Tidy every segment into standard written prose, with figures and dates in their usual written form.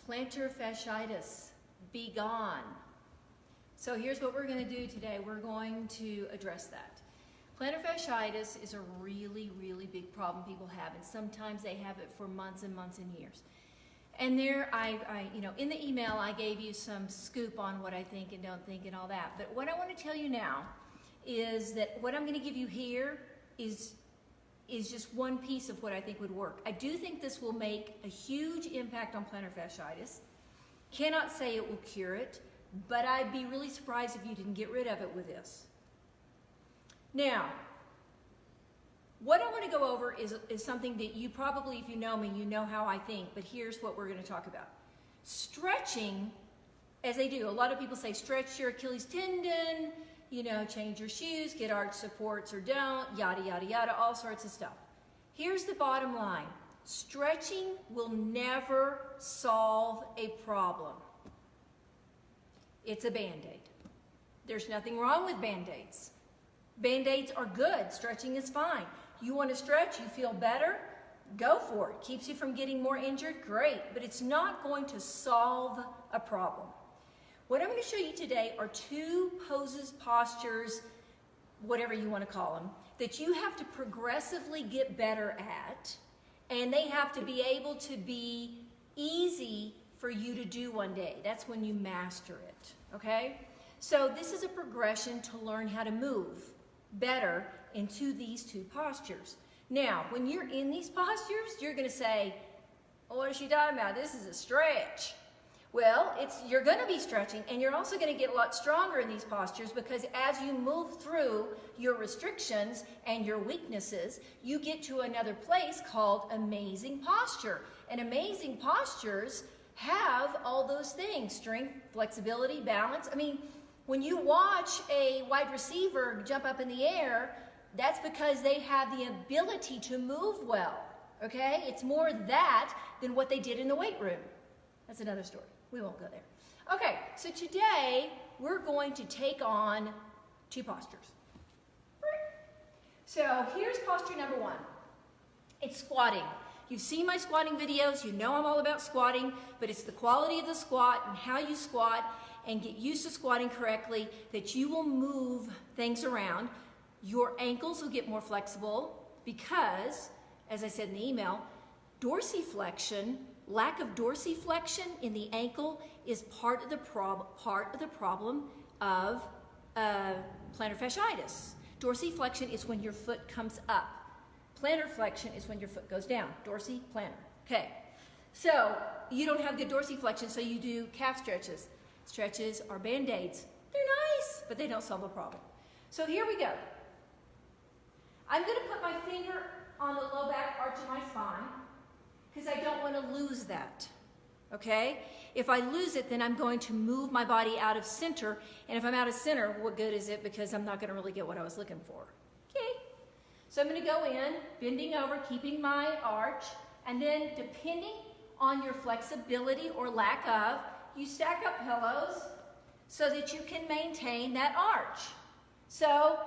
Plantar fasciitis, be gone. So here's what we're going to do today. We're going to address that. Plantar fasciitis is a really, really big problem people have, and sometimes they have it for months and months and years. And there, in the email, I gave you some scoop on what I think and don't think and all that. But what I want to tell you now is that what I'm going to give you here is just one piece of what I think would work. I do think this will make a huge impact on plantar fasciitis. Cannot say it will cure it, but I'd be really surprised if you didn't get rid of it with this. Now, what I want to go over is something that you probably, if you know me, you know how I think, but here's what we're going to talk about. Stretching, as they do, a lot of people say stretch your Achilles tendon, change your shoes, get arch supports or don't, yada, yada, yada, all sorts of stuff. Here's the bottom line. Stretching will never solve a problem. It's a Band-Aid. There's nothing wrong with Band-Aids. Band-Aids are good. Stretching is fine. You want to stretch, you feel better, go for it. Keeps you from getting more injured, great. But it's not going to solve a problem. What I'm going to show you today are two poses, postures, whatever you want to call them, that you have to progressively get better at, and they have to be able to be easy for you to do one day. That's when you master it, okay? So this is a progression to learn how to move better into these two postures. Now, when you're in these postures, you're going to say, oh, what is she talking about? This is a stretch. Well, you're going to be stretching, and you're also going to get a lot stronger in these postures because as you move through your restrictions and your weaknesses, you get to another place called amazing posture. And amazing postures have all those things: strength, flexibility, balance. I mean, when you watch a wide receiver jump up in the air, that's because they have the ability to move well, okay? It's more that than what they did in the weight room. That's another story. We won't go there. Okay, so today we're going to take on two postures. So here's posture number one. It's squatting. You've seen my squatting videos. You know I'm all about squatting, but it's the quality of the squat and how you squat and get used to squatting correctly that you will move things around. Your ankles will get more flexible because, as I said in the email, dorsiflexion, lack of dorsiflexion in the ankle is part of the problem of plantar fasciitis. Dorsiflexion is when your foot comes up. Plantar flexion is when your foot goes down. Dorsi, plantar. Okay. So you don't have good dorsiflexion, so you do calf stretches. Stretches are Band-Aids. They're nice, but they don't solve the problem. So here we go. I'm going to put my finger on the low back arch of my spine because I don't want to lose that, okay? If I lose it, then I'm going to move my body out of center, and if I'm out of center, what good is it? Because I'm not going to really get what I was looking for, okay? So I'm going to go in, bending over, keeping my arch, and then depending on your flexibility or lack of, you stack up pillows so that you can maintain that arch. So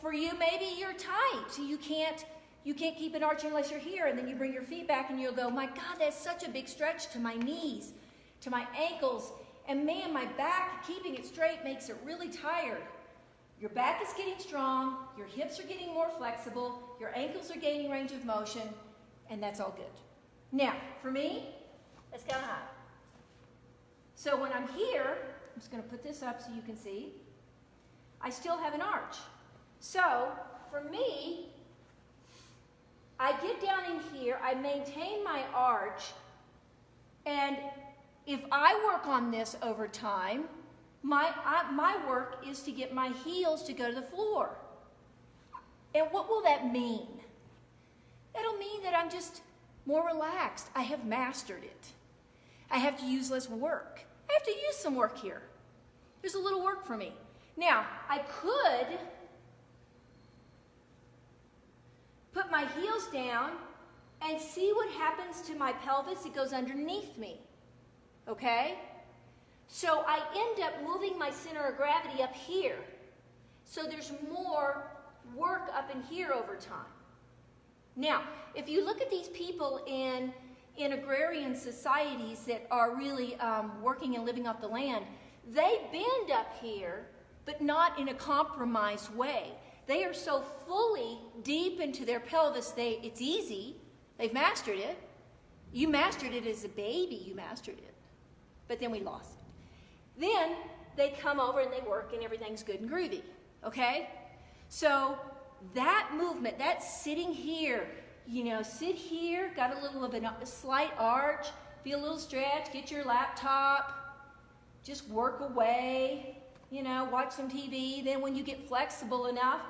for you, maybe you're tight, so you can't keep an arch unless you're here, and then you bring your feet back and you'll go, my God, that's such a big stretch to my knees, to my ankles, and man, my back, keeping it straight makes it really tired. Your back is getting strong, your hips are getting more flexible, your ankles are gaining range of motion, and that's all good. Now, for me, it's kind of high. So when I'm here, I'm just going to put this up so you can see, I still have an arch. So for me, I get down in here, I maintain my arch, and if I work on this over time, my work is to get my heels to go to the floor. And what will that mean? That'll mean that I'm just more relaxed. I have mastered it. I have to use less work. I have to use some work here. There's a little work for me. Now, I could put my heels down and see what happens to my pelvis. It goes underneath me, okay? So I end up moving my center of gravity up here. So there's more work up in here over time. Now, if you look at these people in in agrarian societies that are really working and living off the land, they bend up here, but not in a compromised way. They are so fully deep into their pelvis, it's easy. They've mastered it. You mastered it as a baby, you mastered it. But then we lost it. Then they come over and they work and everything's good and groovy, okay? So that movement, that sitting here, you know, sit here, got a little of a slight arch, feel a little stretch, get your laptop, just work away, you know, watch some TV. Then when you get flexible enough,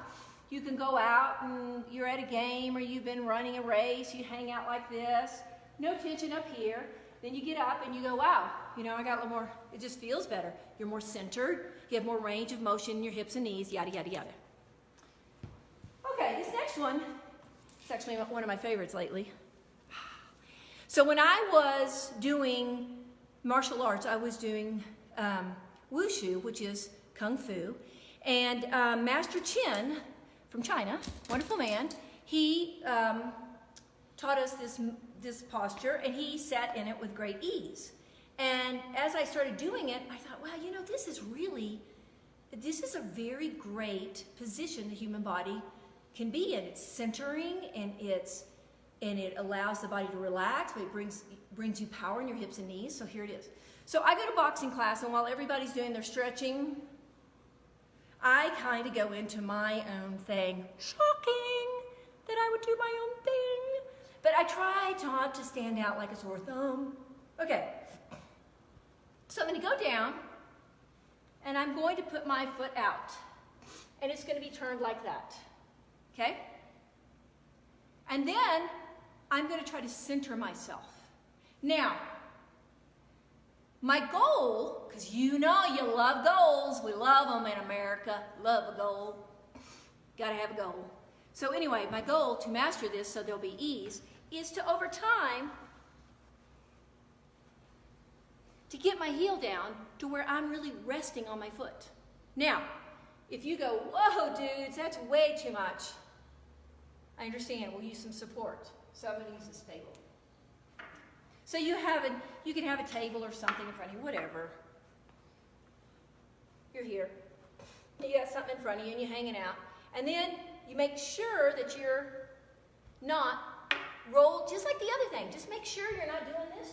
you can go out and you're at a game or you've been running a race, you hang out like this, no tension up here. Then you get up and you go, wow, you know, I got a little more, it just feels better. You're more centered, you have more range of motion in your hips and knees, yada, yada, yada. Okay, this next one, it's actually one of my favorites lately. So when I was doing martial arts, I was doing wushu, which is kung fu, and Master Chen from China, wonderful man, he taught us this posture, and he sat in it with great ease. And as I started doing it, I thought, wow, you know, this is a very great position the human body can be in. It's centering, and it allows the body to relax, but it brings you power in your hips and knees. So here it is. So I go to boxing class, and while everybody's doing their stretching, I kind of go into my own thing. Shocking that I would do my own thing. But I try not to stand out like a sore thumb. Okay. So I'm going to go down, and I'm going to put my foot out. And it's going to be turned like that. Okay? And then I'm going to try to center myself. Now, my goal, because you know you love goals. We love them in America. Love a goal. Got to have a goal. So anyway, my goal to master this so there'll be ease is to, over time, to get my heel down to where I'm really resting on my foot. Now, if you go, whoa, dudes, that's way too much, I understand. We'll use some support. So I'm going to use this table. So you can have a table or something in front of you, whatever. You're here. You got something in front of you, and you're hanging out. And then you make sure that you're not rolled, just like the other thing. Just make sure you're not doing this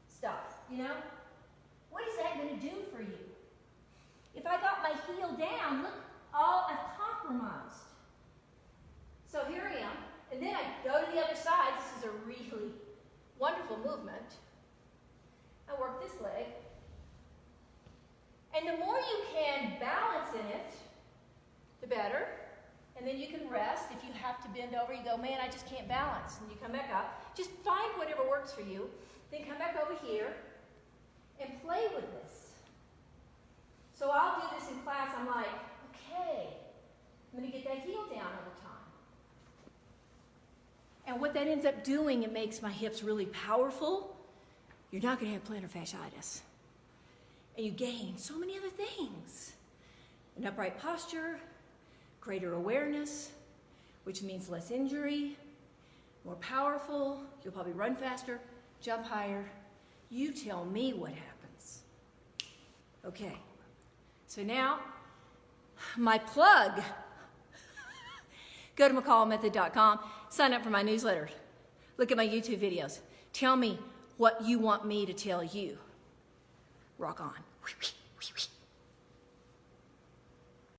stuff, you know? What is that going to do for you? If I got my heel down, look, all I've compromised. So here I am, and then I go to the other side. This is a really wonderful movement. I work this leg. And the more you can balance in it, the better. And then you can rest. If you have to bend over, you go, man, I just can't balance. And you come back up. Just find whatever works for you. Then come back over here and play with this. So I'll do this in class. I'm like, okay, I'm going to get that heel down over time. And what that ends up doing, it makes my hips really powerful. You're not going to have plantar fasciitis. And you gain so many other things. An upright posture, greater awareness, which means less injury, more powerful. You'll probably run faster, jump higher. You tell me what happens. Okay. So now, my plug. Go to McCallmethod.com. Sign up for my newsletter. Look at my YouTube videos. Tell me what you want me to tell you. Rock on.